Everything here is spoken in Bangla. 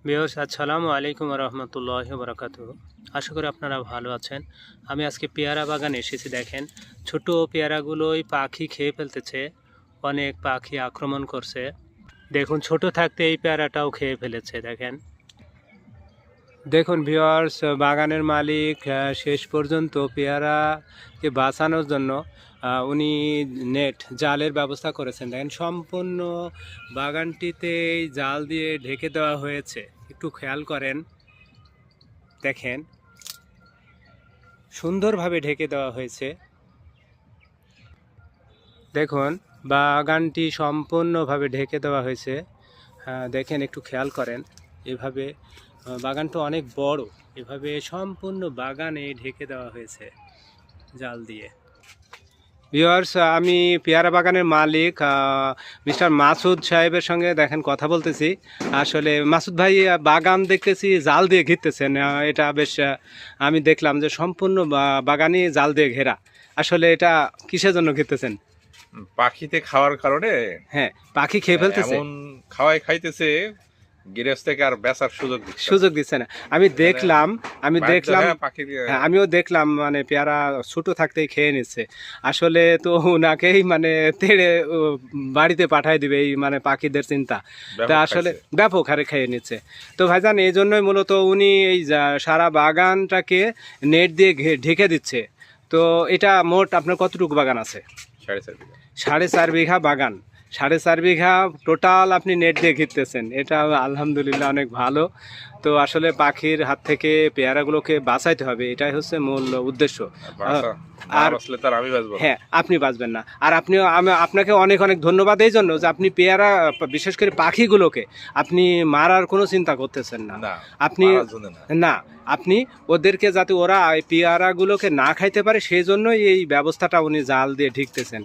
ভিউয়ার্স আসসালামু আলাইকুম রহমতুল্লাহি বারাকাতুহু। আশা করি আপনারা ভালো আছেন। আমি আজকে পেয়ারা বাগানে এসেছি। দেখেন ছোট পেয়ারাগুলোই পাখি খেয়ে ফেলতেছে, অনেক পাখি আক্রমণ করছে। দেখুন ছোট থাকতে এই পেয়ারাটাও খেয়ে ফেলেছে। দেখুন ভিউয়ার্স, বাগানের মালিক শেষ পর্যন্ত পেয়ারাকে বাঁচানোর জন্য উনি জালের ব্যবস্থা করেছেন। দেখেন সম্পূর্ণ বাগানটিতেই জাল দিয়ে ঢেকে দেওয়া হয়েছে। একটু খেয়াল করেন, দেখেন সুন্দরভাবে ঢেকে দেওয়া হয়েছে। দেখুন বাগানটি সম্পূর্ণভাবে ঢেকে দেওয়া হয়েছে। দেখেন একটু খেয়াল করেন, এভাবে বাগানটা অনেক বড়, এভাবে সম্পূর্ণ বাগানে ঢেকে দেওয়া হয়েছে জাল দিয়ে। ভিউয়ার্স, আমি পেয়ারা বাগানের মালিক মিস্টার মাসুদ সাহেবের সঙ্গে দেখেন কথা বলতেছি। আসলে মাসুদ ভাই, বাগান দেখতেছি জাল দিয়ে ঘিরতেছেন, এটা বেশ আমি দেখলাম যে সম্পূর্ণ বাগানই জাল দিয়ে ঘেরা। আসলে এটা কিসের জন্য ঘিরতেছেন? পাখিতে খাওয়ার কারণে। হ্যাঁ, পাখি খেয়ে ফেলতেছে, এমন খাইতেছে, গৃহস্থকে আর বেচার সুযোগ দিচ্ছে না। আমি দেখলাম পাখি হ্যাঁ, আমিও দেখলাম, মানে পেয়ারা ছোট থাকতেই খেয়ে নিচ্ছে। আসলে তো ওনাকেই মানে তেড়ে বাড়িতে পাঠায় দিবে এই মানে পাখিদের চিন্তা। তা আসলে ব্যাপক হারে খেয়ে নিচ্ছে। তো ভাইজান, এই জন্যই মূলত উনি এই সারা বাগানটাকে নেট দিয়ে ঢেকে দিচ্ছে। তো এটা মোট আপনার কতটুকু বাগান আছে? 4.5 বিঘা বাগান। 4.5 বিঘা টোটাল আপনি নেট দিয়ে ঘিরতেছেন, এটা আলহামদুলিল্লাহ অনেক ভালো। তো আসলে পাখির হাত থেকে পেয়ারাগুলোকে বাঁচাইতে হবে, এটাই হচ্ছে মূল উদ্দেশ্য। আর হ্যাঁ, আপনি বাঁচবেন না। আর আপনাকে অনেক অনেক ধন্যবাদ এই জন্য যে আপনি পেয়ারা, বিশেষ করে পাখিগুলোকে আপনি মারার কোনো চিন্তা করতেছেন না। আপনি ওদেরকে যাতে ওরা পেয়ারাগুলোকে না খাইতে পারে সেই জন্যই এই ব্যবস্থাটা উনি জাল দিয়ে ঢেকেছেন।